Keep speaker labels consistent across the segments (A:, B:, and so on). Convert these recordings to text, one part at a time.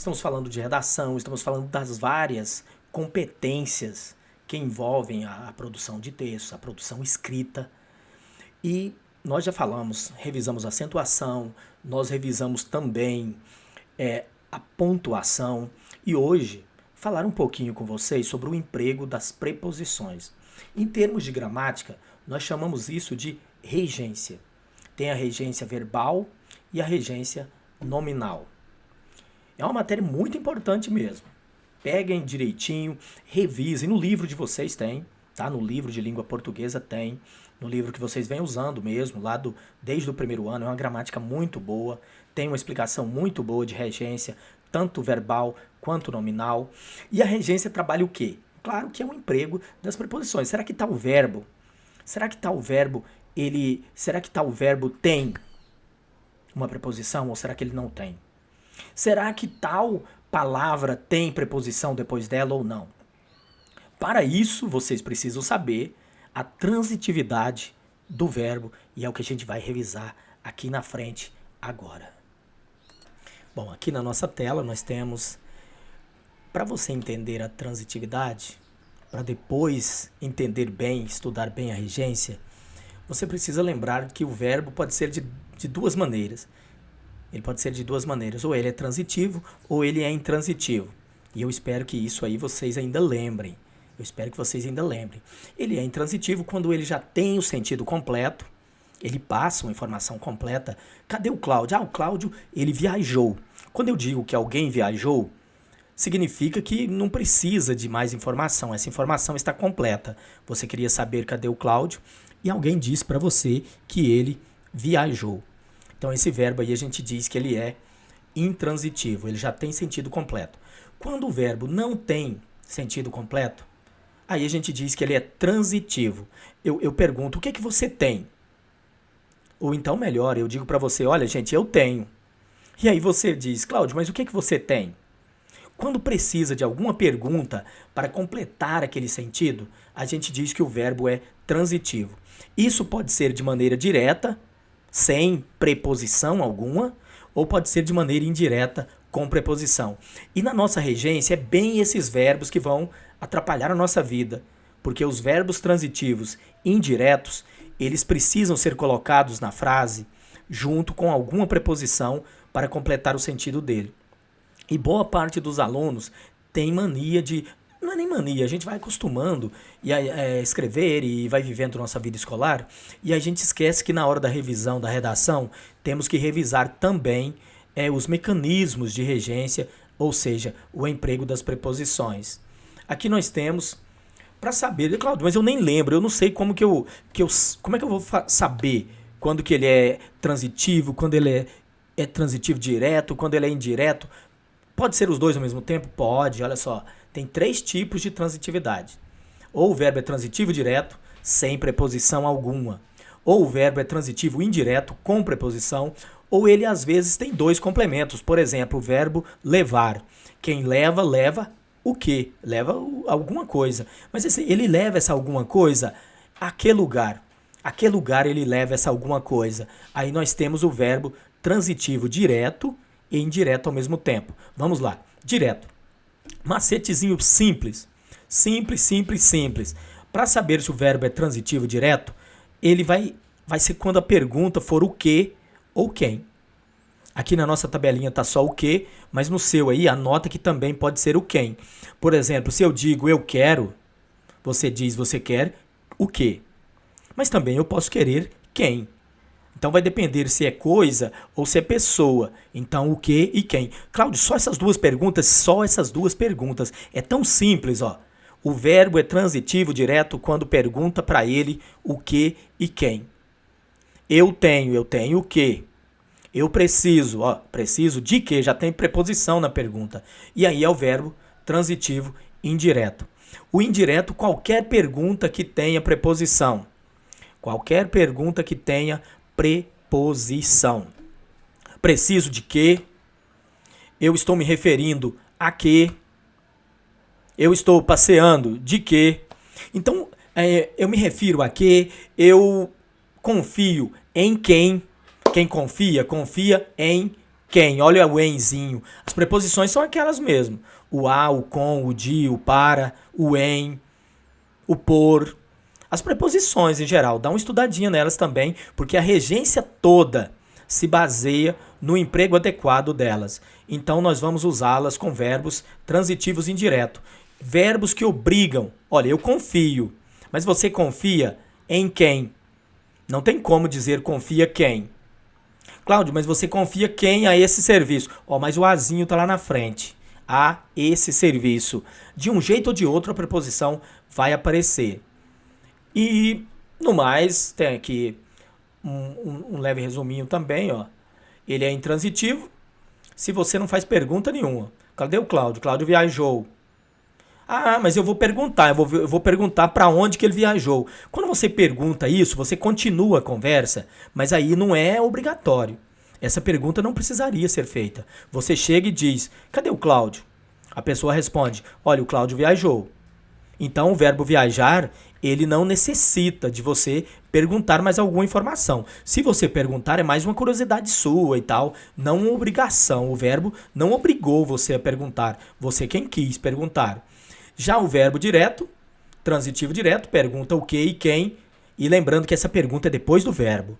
A: estamos falando de redação, estamos falando das várias competências que envolvem a produção de textos, a produção escrita. E nós já falamos, revisamos a acentuação, nós revisamos também a pontuação e hoje falar um pouquinho com vocês sobre o emprego das preposições. Em termos de gramática, nós chamamos isso de regência. Tem a regência verbal e a regência nominal. É uma matéria muito importante mesmo. Peguem direitinho, revisem. No livro de vocês tem, tá? No livro de língua portuguesa tem. No livro que vocês vêm usando mesmo, desde o primeiro ano. É uma gramática muito boa. Tem uma explicação muito boa de regência, tanto verbal quanto nominal. E a regência trabalha o quê? Claro que é um emprego das preposições. Será que tal verbo? Será que tal verbo tem uma preposição ou será que ele não tem? Será que tal palavra tem preposição depois dela ou não? Para isso, vocês precisam saber a transitividade do verbo e é o que a gente vai revisar aqui na frente agora. Bom, aqui na nossa tela nós temos, para você entender a transitividade, para depois entender bem, estudar bem a regência, você precisa lembrar que o verbo pode ser de duas maneiras. Ele pode ser de duas maneiras, ou ele é transitivo ou ele é intransitivo. E eu espero que isso aí vocês ainda lembrem. Ele é intransitivo quando ele já tem o sentido completo, ele passa uma informação completa. Cadê o Cláudio? O Cláudio, ele viajou. Quando eu digo que alguém viajou, significa que não precisa de mais informação. Essa informação está completa. Você queria saber cadê o Cláudio e alguém disse para você que ele viajou. Então esse verbo aí a gente diz que ele é intransitivo, ele já tem sentido completo. Quando o verbo não tem sentido completo, aí a gente diz que ele é transitivo. Eu pergunto, o que é que você tem? Ou então melhor, eu digo para você, olha gente, eu tenho. E aí você diz, Cláudio, mas o que é que você tem? Quando precisa de alguma pergunta para completar aquele sentido, a gente diz que o verbo é transitivo. Isso pode ser de maneira direta, sem preposição alguma, ou pode ser de maneira indireta, com preposição. E na nossa regência é bem esses verbos que vão atrapalhar a nossa vida, porque os verbos transitivos indiretos, eles precisam ser colocados na frase junto com alguma preposição para completar o sentido dele. E boa parte dos alunos tem mania de... Não é nem mania, a gente vai acostumando a escrever e vai vivendo nossa vida escolar e a gente esquece que na hora da revisão, da redação, temos que revisar também os mecanismos de regência, ou seja, o emprego das preposições. Aqui nós temos, para saber, Cláudio, mas eu nem lembro, eu não sei como como é que eu vou saber quando que ele é transitivo, quando ele é transitivo direto, quando ele é indireto. Pode ser os dois ao mesmo tempo? Pode, olha só. Tem 3 tipos de transitividade. Ou o verbo é transitivo direto, sem preposição alguma. Ou o verbo é transitivo indireto, com preposição. Ou ele, às vezes, tem 2 complementos. Por exemplo, o verbo levar. Quem leva, leva o quê? Leva alguma coisa. Mas ele leva essa alguma coisa a que lugar? A que lugar ele leva essa alguma coisa? Aí nós temos o verbo transitivo direto e indireto ao mesmo tempo. Vamos lá. Direto. Macetezinho simples. Simples. Para saber se o verbo é transitivo direto, ele vai ser quando a pergunta for o que ou quem. Aqui na nossa tabelinha está só o que, mas no seu aí anota que também pode ser o quem. Por exemplo, se eu digo eu quero, você diz você quer o que. Mas também eu posso querer quem. Então vai depender se é coisa ou se é pessoa. Então o que e quem. Cláudio, só essas duas perguntas. É tão simples, ó. O verbo é transitivo direto quando pergunta para ele o que e quem. Eu tenho o que. Eu preciso de que, já tem preposição na pergunta. E aí é o verbo transitivo indireto. O indireto, qualquer pergunta que tenha preposição. Qualquer pergunta que tenha preposição. Preciso de quê? Eu estou me referindo a quê? Eu estou passeando de quê? Então, eu me refiro a quê? Eu confio em quem? Quem confia em quem, olha o enzinho. As preposições são aquelas mesmo. O a, o com, o de, o para, o em, o por. As preposições em geral, dá uma estudadinha nelas também, porque a regência toda se baseia no emprego adequado delas. Então nós vamos usá-las com verbos transitivos indiretos. Verbos que obrigam. Olha, eu confio. Mas você confia em quem? Não tem como dizer confia quem. Cláudio, mas você confia quem a esse serviço? Mas o azinho está lá na frente. A esse serviço. De um jeito ou de outro a preposição vai aparecer. E, no mais, tem aqui um leve resuminho também, ó. Ele é intransitivo se você não faz pergunta nenhuma. Cadê o Cláudio? Cláudio viajou. Mas eu vou perguntar, eu vou perguntar para onde que ele viajou. Quando você pergunta isso, você continua a conversa, mas aí não é obrigatório. Essa pergunta não precisaria ser feita. Você chega e diz, cadê o Cláudio? A pessoa responde, olha, o Cláudio viajou. Então o verbo viajar, ele não necessita de você perguntar mais alguma informação. Se você perguntar, é mais uma curiosidade sua e tal, não uma obrigação. O verbo não obrigou você a perguntar, você quem quis perguntar. Já o verbo direto, transitivo direto, pergunta o que e quem, e lembrando que essa pergunta é depois do verbo.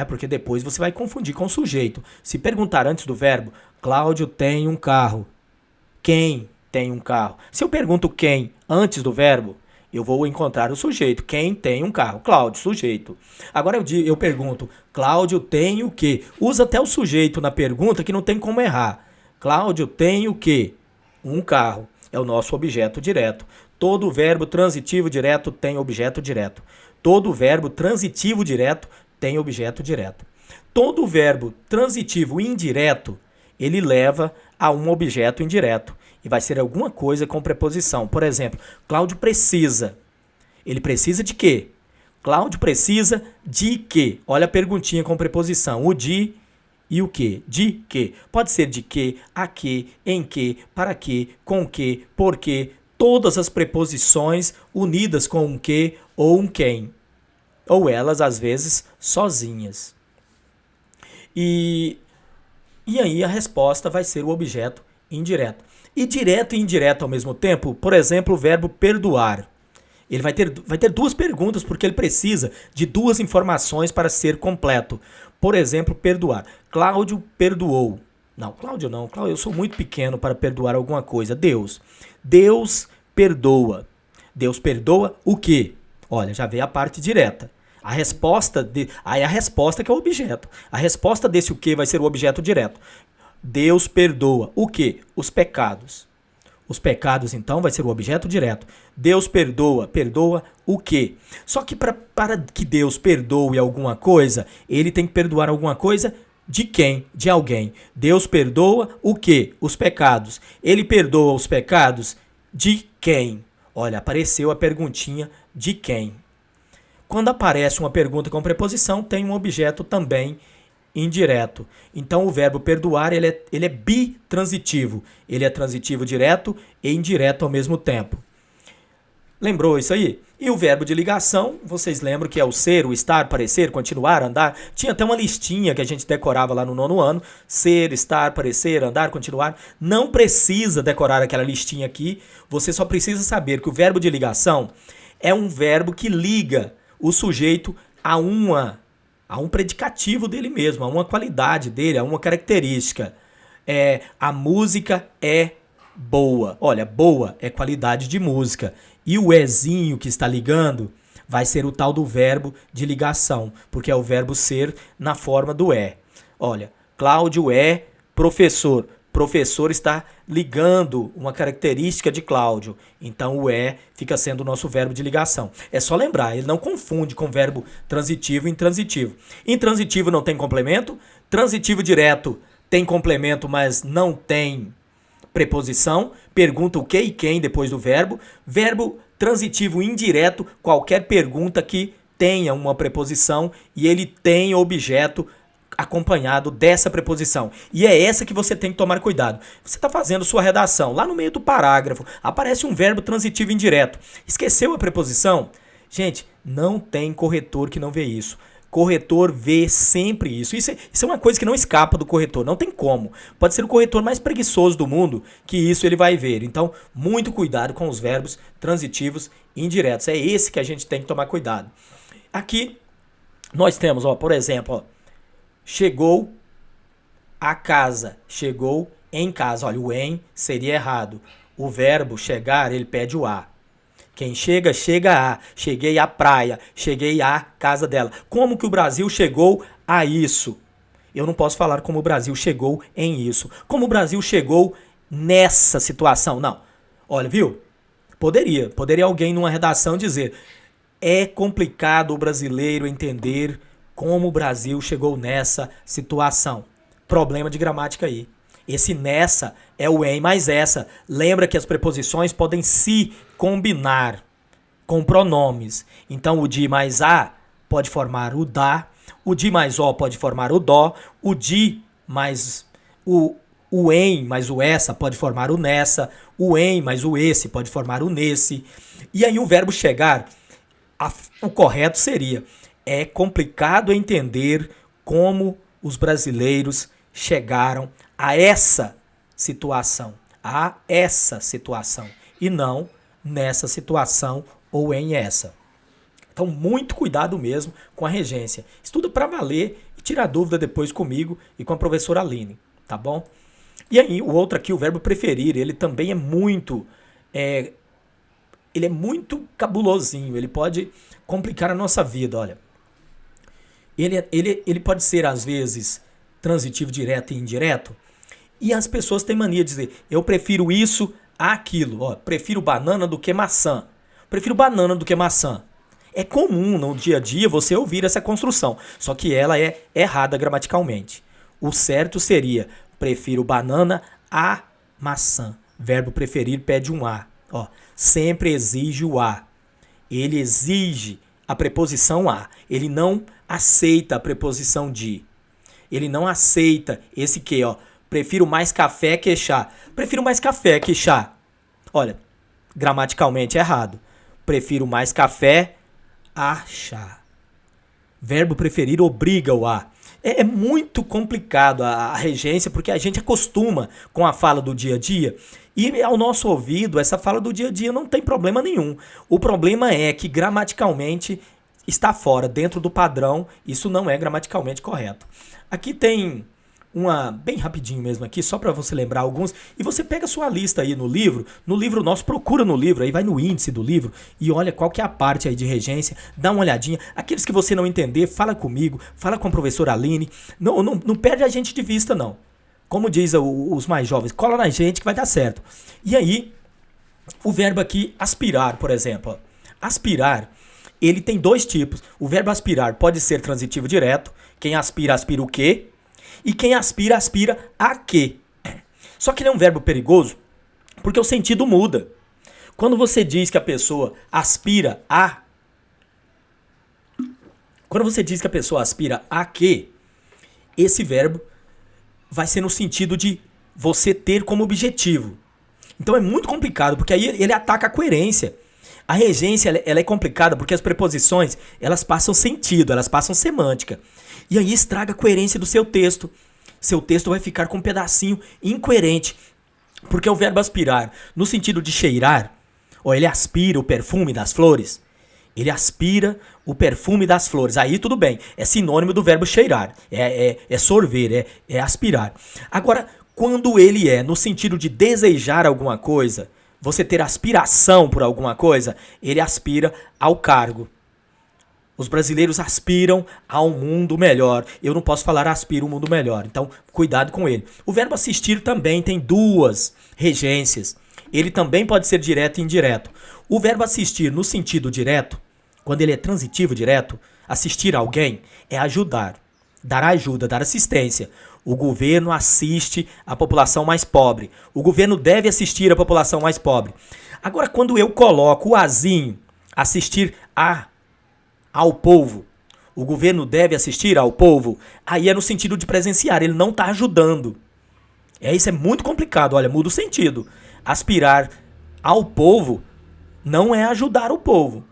A: Porque depois você vai confundir com o sujeito. Se perguntar antes do verbo, Cláudio tem um carro. Quem tem um carro? Se eu pergunto quem antes do verbo, eu vou encontrar o sujeito. Quem tem um carro? Cláudio, sujeito. Agora eu pergunto, Cláudio tem o quê? Usa até o sujeito na pergunta que não tem como errar. Cláudio tem o quê? Um carro. É o nosso objeto direto. Todo verbo transitivo direto tem objeto direto. Todo verbo transitivo direto tem objeto direto. Todo verbo transitivo indireto, ele leva a um objeto indireto. E vai ser alguma coisa com preposição. Por exemplo, Cláudio precisa. Ele precisa de quê? Cláudio precisa de quê? Olha a perguntinha com preposição. O de e o que? De quê? Pode ser de quê, a quê, em quê, para quê, com quê, por quê. Todas as preposições unidas com um que ou um quem. Ou elas, às vezes, sozinhas. E aí a resposta vai ser o objeto indireto. E direto e indireto ao mesmo tempo, por exemplo, o verbo perdoar. Ele vai ter duas perguntas porque ele precisa de duas informações para ser completo. Por exemplo, perdoar. Cláudio perdoou. Não, Cláudio não. Cláudio, eu sou muito pequeno para perdoar alguma coisa. Deus. Deus perdoa. Deus perdoa o quê? Olha, já veio a parte direta. A resposta que é o objeto. A resposta desse o quê vai ser o objeto direto. Deus perdoa o quê? Os pecados. Os pecados, então, vai ser o objeto direto. Deus perdoa o quê? Só que para que Deus perdoe alguma coisa, ele tem que perdoar alguma coisa de quem? De alguém. Deus perdoa o quê? Os pecados. Ele perdoa os pecados de quem? Olha, apareceu a perguntinha de quem. Quando aparece uma pergunta com preposição, tem um objeto também indireto. Então o verbo perdoar ele é bitransitivo. Ele é transitivo direto e indireto ao mesmo tempo. Lembrou isso aí? E o verbo de ligação, vocês lembram que é o ser, o estar, parecer, continuar, andar. Tinha até uma listinha que a gente decorava lá no 9º ano. Ser, estar, parecer, andar, continuar. Não precisa decorar aquela listinha aqui. Você só precisa saber que o verbo de ligação é um verbo que liga o sujeito a um predicativo dele mesmo, a uma qualidade dele, a uma característica. A música é boa. Olha, boa é qualidade de música. E o ezinho que está ligando vai ser o tal do verbo de ligação, porque é o verbo ser na forma do é. Olha, Cláudio é professor. Professor está ligando uma característica de Cláudio. Então o é fica sendo o nosso verbo de ligação. É só lembrar, ele não confunde com verbo transitivo e intransitivo. Intransitivo não tem complemento, transitivo direto tem complemento, mas não tem preposição. Pergunta o que e quem depois do verbo. Verbo transitivo indireto, qualquer pergunta que tenha uma preposição e ele tem objeto acompanhado dessa preposição. E é essa que você tem que tomar cuidado. Você está fazendo sua redação, lá no meio do parágrafo, aparece um verbo transitivo indireto. Esqueceu a preposição? Gente, não tem corretor que não vê isso. Corretor vê sempre isso. Isso é uma coisa que não escapa do corretor, não tem como. Pode ser o corretor mais preguiçoso do mundo que isso ele vai ver. Então, muito cuidado com os verbos transitivos indiretos. É esse que a gente tem que tomar cuidado. Aqui nós temos, ó, por exemplo, ó, chegou a casa, chegou em casa. Olha, o em seria errado. O verbo chegar, ele pede o a. Quem chega, chega a. Cheguei à praia, cheguei à casa dela. Como que o Brasil chegou a isso? Eu não posso falar como o Brasil chegou em isso. Como o Brasil chegou nessa situação? Não. Olha, viu? Poderia alguém numa redação dizer: é complicado o brasileiro entender como o Brasil chegou nessa situação. Problema de gramática aí. Esse nessa é o em mais essa. Lembra que as preposições podem se combinar com pronomes. Então o de mais a pode formar o da, o de mais o pode formar o dó, o de mais o em mais o essa pode formar o nessa, o em mais o esse pode formar o nesse. E aí o verbo chegar, o correto seria: é complicado entender como os brasileiros chegaram a essa situação, e não nessa situação ou em essa. Então, muito cuidado mesmo com a regência. Estuda para valer e tira dúvida depois comigo e com a professora Aline, tá bom? E aí, o outro aqui, o verbo preferir, ele também é muito cabulosinho, ele pode complicar a nossa vida, olha. Ele pode ser, às vezes, transitivo direto e indireto, e as pessoas têm mania de dizer: eu prefiro isso àquilo. Ó, prefiro banana do que maçã. Prefiro banana do que maçã. É comum no dia a dia você ouvir essa construção, só que ela é errada gramaticalmente. O certo seria: prefiro banana a maçã. Verbo preferir pede um a. Ó, sempre exige o a. Ele exige a preposição a. Ele não aceita a preposição de. Ele não aceita esse que, ó. Prefiro mais café que chá. Prefiro mais café que chá. Olha, gramaticalmente errado. Prefiro mais café a chá. Verbo preferir obriga o a. É muito complicado a regência, porque a gente acostuma com a fala do dia a dia. E ao nosso ouvido, essa fala do dia a dia não tem problema nenhum. O problema é que gramaticalmente está fora, dentro do padrão. Isso não é gramaticalmente correto. Aqui tem uma, bem rapidinho mesmo aqui, só para você lembrar alguns, e você pega a sua lista aí no livro nosso, procura no livro, aí vai no índice do livro e olha qual que é a parte aí de regência, dá uma olhadinha. Aqueles que você não entender, fala comigo, fala com a professora Aline, não perde a gente de vista não. Como diz os mais jovens, cola na gente que vai dar certo. E aí, o verbo aqui aspirar, por exemplo. Aspirar, ele tem dois tipos. O verbo aspirar pode ser transitivo direto. Quem aspira, aspira o quê? E quem aspira, aspira a quê? Só que ele é um verbo perigoso porque o sentido muda. Quando você diz que a pessoa aspira a... Quando você diz que a pessoa aspira a quê? Esse verbo vai ser no sentido de você ter como objetivo. Então é muito complicado, porque aí ele ataca a coerência. A regência ela é complicada porque as preposições elas passam sentido, elas passam semântica. E aí estraga a coerência do seu texto. Seu texto vai ficar com um pedacinho incoerente. Porque o verbo aspirar, no sentido de cheirar, ele aspira o perfume das flores. Ele aspira o perfume das flores. Aí tudo bem, é sinônimo do verbo cheirar. É sorver, é aspirar. Agora, quando ele é no sentido de desejar alguma coisa, você ter aspiração por alguma coisa, ele aspira ao cargo. Os brasileiros aspiram a um mundo melhor. Eu não posso falar aspiro um mundo melhor. Então, cuidado com ele. O verbo assistir também tem duas regências. Ele também pode ser direto e indireto. O verbo assistir no sentido direto, quando ele é transitivo direto, assistir alguém é ajudar. Dar ajuda, dar assistência. O governo assiste a população mais pobre. O governo deve assistir a população mais pobre. Agora, quando eu coloco o azinho, assistir ao povo, o governo deve assistir ao povo, aí é no sentido de presenciar, ele não está ajudando. Isso é muito complicado, olha, muda o sentido. Aspirar ao povo não é ajudar o povo.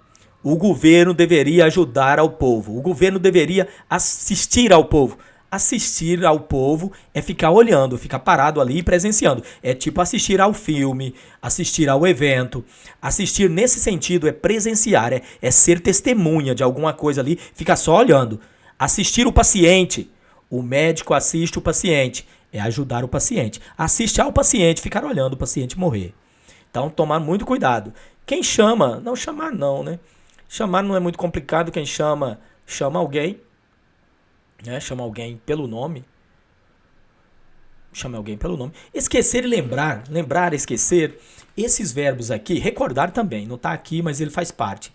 A: O governo deveria ajudar ao povo. O governo deveria assistir ao povo. Assistir ao povo é ficar olhando, ficar parado ali e presenciando. É tipo assistir ao filme, assistir ao evento. Assistir nesse sentido é presenciar, é ser testemunha de alguma coisa ali, ficar só olhando. Assistir o paciente. O médico assiste o paciente, é ajudar o paciente. Assiste ao paciente, ficar olhando o paciente morrer. Então, tomar muito cuidado. Quem chama, não chamar não, né? Chamar não é muito complicado, quem chama, chama alguém, né? Chama alguém pelo nome. Chama alguém pelo nome. Esquecer e lembrar, lembrar, esquecer, esses verbos aqui, recordar também, não está aqui, mas ele faz parte.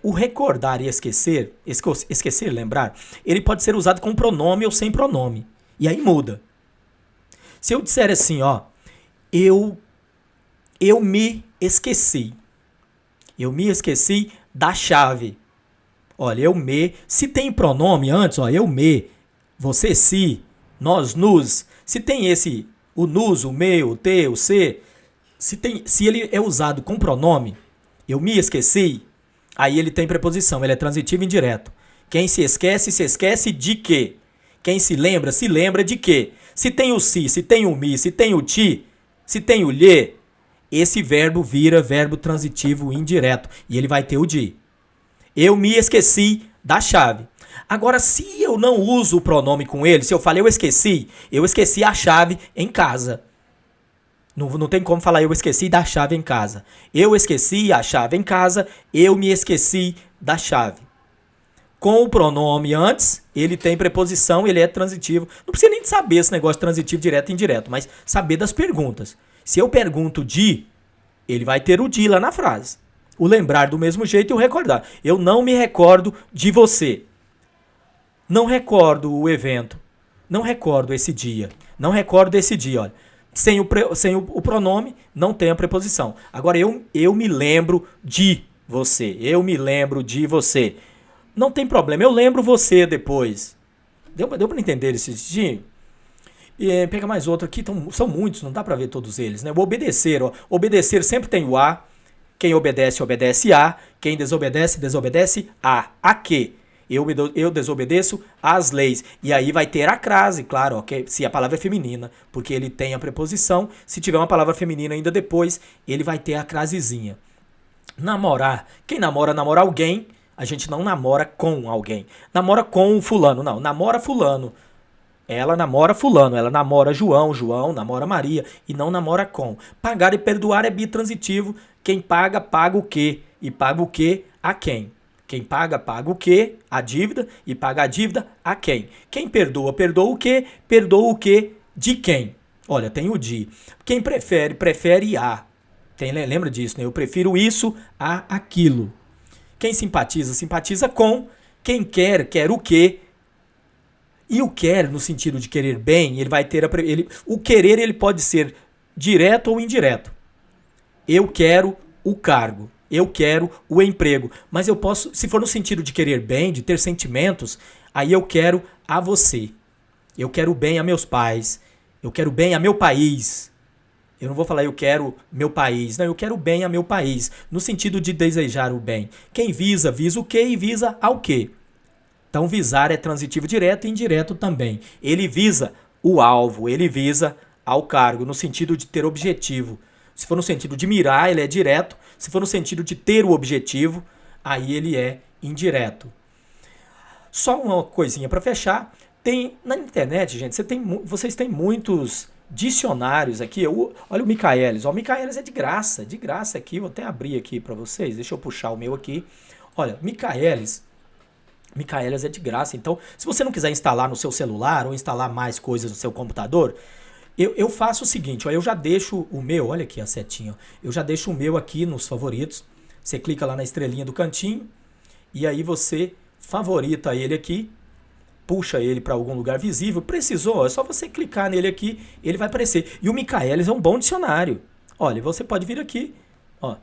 A: O recordar e esquecer, esquecer e lembrar, ele pode ser usado com pronome ou sem pronome. E aí muda. Se eu disser assim, ó, eu me esqueci. Eu me esqueci da chave. Olha, se tem pronome antes, ó, eu me, você se, nós nos, se tem o nos, o me, o te, o se, se ele é usado com pronome, eu me esqueci, aí ele tem preposição, ele é transitivo indireto. Quem se esquece de quê? Quem se lembra de quê? Se tem o si, se tem o mi, se tem o ti, se tem o lhe, esse verbo vira verbo transitivo indireto e ele vai ter o de. Eu me esqueci da chave. Agora, se eu não uso o pronome com ele, se eu falei eu esqueci a chave em casa. Não tem como falar eu esqueci da chave em casa. Eu esqueci a chave em casa, eu me esqueci da chave. Com o pronome antes, ele tem preposição, ele é transitivo. Não precisa nem de saber esse negócio de transitivo direto e indireto, mas saber das perguntas. Se eu pergunto de, ele vai ter o de lá na frase. O lembrar do mesmo jeito e o recordar. Eu não me recordo de você. Não recordo o evento. Não recordo esse dia. Não recordo esse dia, olha. Sem o pronome, não tem a preposição. Agora, eu me lembro de você. Eu me lembro de você. Não tem problema, eu lembro você depois. Deu para entender esse dia? Pega mais outro aqui, são muitos, não dá para ver todos eles, né? O obedecer, ó. Obedecer sempre tem o a. Quem obedece, obedece a. Quem desobedece, desobedece a. A que? Eu desobedeço às leis. E aí vai ter a crase, claro, okay? Se a palavra é feminina, porque ele tem a preposição. Se tiver uma palavra feminina ainda depois, ele vai ter a crasezinha. Namorar. Quem namora alguém. A gente não namora com alguém. Namora com fulano, não. Namora fulano. Ela namora fulano, ela namora João, João namora Maria e não namora com. Pagar e perdoar é bitransitivo. Quem paga, paga o quê? E paga o quê a quem? Quem paga, paga o quê? A dívida. E paga a dívida a quem? Quem perdoa, perdoa o quê? Perdoa o quê? De quem? Olha, tem o de. Quem prefere, prefere a. Lembra disso, né? Eu prefiro isso a aquilo. Quem simpatiza, simpatiza com. Quem quer, quer o quê? E o quer, no sentido de querer bem, ele vai ter o querer ele pode ser direto ou indireto. Eu quero o cargo, eu quero o emprego, mas eu posso, se for no sentido de querer bem, de ter sentimentos, aí eu quero a você. Eu quero bem a meus pais, eu quero bem a meu país. Eu não vou falar eu quero meu país, não, eu quero bem a meu país, no sentido de desejar o bem. Quem visa, visa o quê e visa ao quê? Então, visar é transitivo direto e indireto também. Ele visa o alvo, ele visa ao cargo, no sentido de ter objetivo. Se for no sentido de mirar, ele é direto. Se for no sentido de ter o objetivo, aí ele é indireto. Só uma coisinha para fechar. Tem na internet, gente, vocês têm muitos dicionários aqui. Olha o Michaelis. O Michaelis é de graça aqui. Vou até abrir aqui para vocês. Deixa eu puxar o meu aqui. Olha, Michaelis é de graça, então se você não quiser instalar no seu celular ou instalar mais coisas no seu computador, eu faço o seguinte, ó, eu já deixo o meu, olha aqui a setinha, eu já deixo o meu aqui nos favoritos, você clica lá na estrelinha do cantinho e aí você favorita ele aqui, puxa ele para algum lugar visível, precisou, é só você clicar nele aqui, ele vai aparecer. E o Michaelis é um bom dicionário, olha, você pode vir aqui, ó,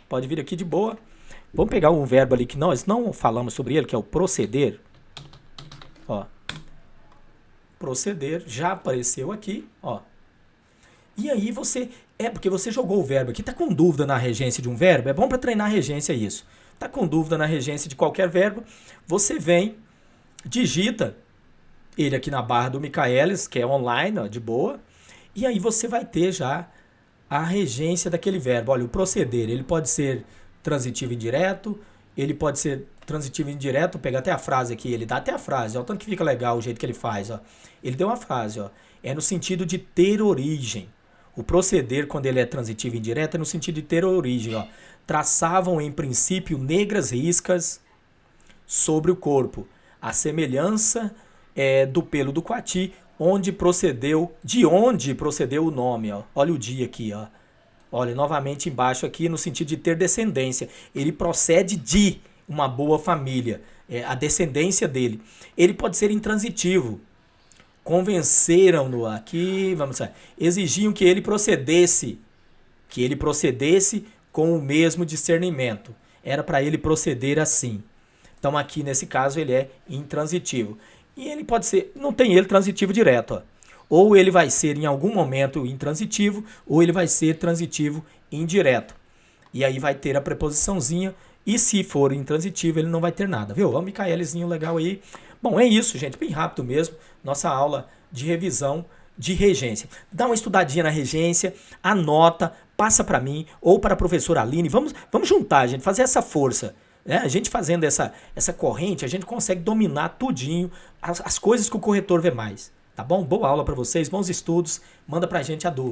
A: pode vir aqui de boa. Vamos pegar um verbo ali que nós não falamos sobre ele, que é o proceder. Ó. Proceder já apareceu aqui, ó. E aí você, porque você jogou o verbo aqui, tá com dúvida na regência de um verbo, é bom para treinar a regência isso. Tá com dúvida na regência de qualquer verbo, você vem, digita ele aqui na barra do Michaelis, que é online, ó, de boa, e aí você vai ter já a regência daquele verbo. Olha, o proceder, ele pode ser transitivo indireto, ele pode ser transitivo indireto, pega até a frase aqui, ele dá até a frase, ó, o tanto que fica legal o jeito que ele faz, ó. Ele deu uma frase, ó, é no sentido de ter origem. O proceder, quando ele é transitivo indireto, é no sentido de ter origem, ó. Traçavam em princípio negras riscas sobre o corpo, a semelhança do pelo do coati, de onde procedeu o nome, ó. Olha o dia aqui, ó. Olha, novamente embaixo aqui, no sentido de ter descendência. Ele procede de uma boa família, a descendência dele. Ele pode ser intransitivo. Convenceram-no aqui, vamos lá, exigiam que ele procedesse com o mesmo discernimento. Era para ele proceder assim. Então aqui nesse caso ele é intransitivo. E ele pode ser, não tem ele transitivo direto, ó. Ou ele vai ser em algum momento intransitivo, ou ele vai ser transitivo indireto. E aí vai ter a preposiçãozinha, e se for intransitivo ele não vai ter nada, viu? Ó, o Michaelizinho legal aí. Bom, é isso, gente, bem rápido mesmo. Nossa aula de revisão de regência. Dá uma estudadinha na regência, anota, passa para mim ou para a professora Aline. Vamos juntar, gente, fazer essa força. A gente fazendo essa corrente, a gente consegue dominar tudinho as coisas que o corretor vê mais. Tá bom? Boa aula para vocês, bons estudos. Manda pra gente a dúvida.